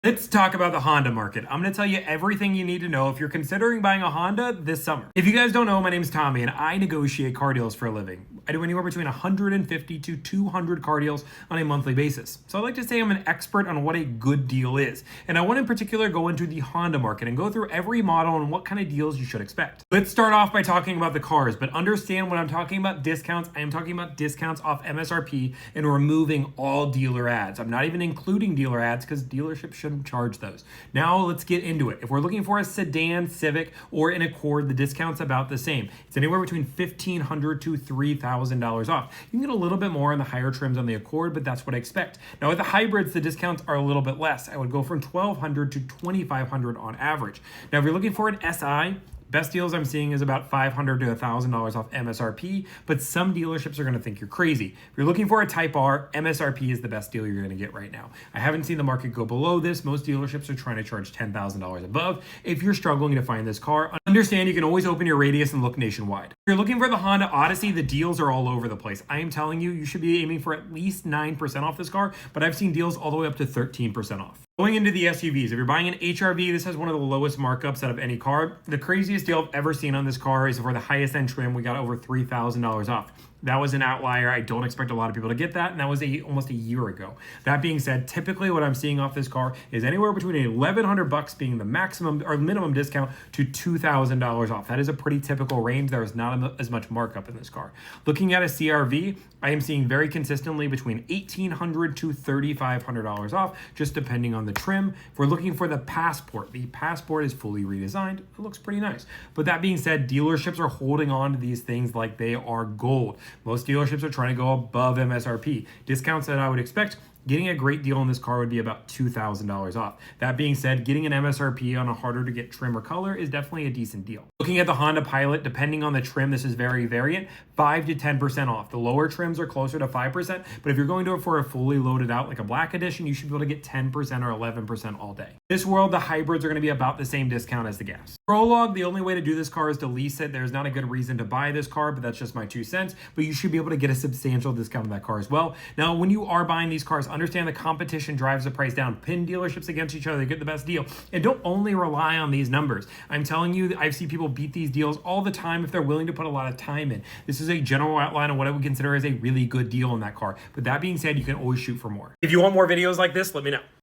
Let's talk about the Honda market. I'm going to tell you everything you need to know if you're considering buying a Honda this summer. If you guys don't know, my name's Tommy and I negotiate car deals for a living. I do anywhere between 150 to 200 car deals on a monthly basis. So I like to say I'm an expert on what a good deal is. And I want to in particular go into the Honda market and go through every model and what kind of deals you should expect. Let's start off by talking about the cars, but understand when I'm talking about discounts, I am talking about discounts off MSRP and removing all dealer ads. I'm not even including dealer ads because dealerships shouldn't charge those. Now let's get into it. If we're looking for a sedan, Civic, or an Accord, the discount's about the same. It's anywhere between $1,500 to $3,000 off. You can get a little bit more on the higher trims on the Accord, but that's what I expect. Now with the hybrids, the discounts are a little bit less. I would go from $1,200 to $2,500 on average. Now if you're looking for an SI, best deals I'm seeing is about $500 to $1,000 off MSRP, but some dealerships are going to think you're crazy. If you're looking for a Type R, MSRP is the best deal you're going to get right now. I haven't seen the market go below this. Most dealerships are trying to charge $10,000 above. If you're struggling to find this car, understand you can always open your radius and look nationwide. If you're looking for the Honda Odyssey, the deals are all over the place. I am telling you, you should be aiming for at least 9% off this car, but I've seen deals all the way up to 13% off. Going into the SUVs, if you're buying an HRV, this has one of the lowest markups out of any car. The craziest deal I've ever seen on this car is for the highest end trim, we got over $3,000 off. That was an outlier. I don't expect a lot of people to get that, and that was almost a year ago. That being said, typically what I'm seeing off this car is anywhere between $1,100 being the maximum or minimum discount to $2,000 off. That is a pretty typical range. There is not as much markup in this car. Looking at a CRV, I am seeing very consistently between $1,800 to $3,500 off, just depending on the trim. If we're looking for the Passport is fully redesigned. It looks pretty nice. But that being said, dealerships are holding on to these things like they are gold. Most dealerships are trying to go above MSRP. Discounts that I would expect, getting a great deal on this car would be about $2,000 off. That being said, getting an MSRP on a harder to get trim or color is definitely a decent deal. Looking at the Honda Pilot, depending on the trim, this is very variant, 5 to 10% off. The lower trims are closer to 5%, but if you're going to it for a fully loaded out like a black edition, you should be able to get 10% or 11% all day. This world, the hybrids are going to be about the same discount as the gas. Prologue, the only way to do this car is to lease it. There's not a good reason to buy this car, but that's just my 2 cents. But you should be able to get a substantial discount on that car as well. Now, when you are buying these cars, understand the competition drives the price down. Pin dealerships against each other to get the best deal. And don't only rely on these numbers. I'm telling you, I've seen people beat these deals all the time if they're willing to put a lot of time in. This is a general outline of what I would consider as a really good deal in that car. But that being said, you can always shoot for more. If you want more videos like this, let me know.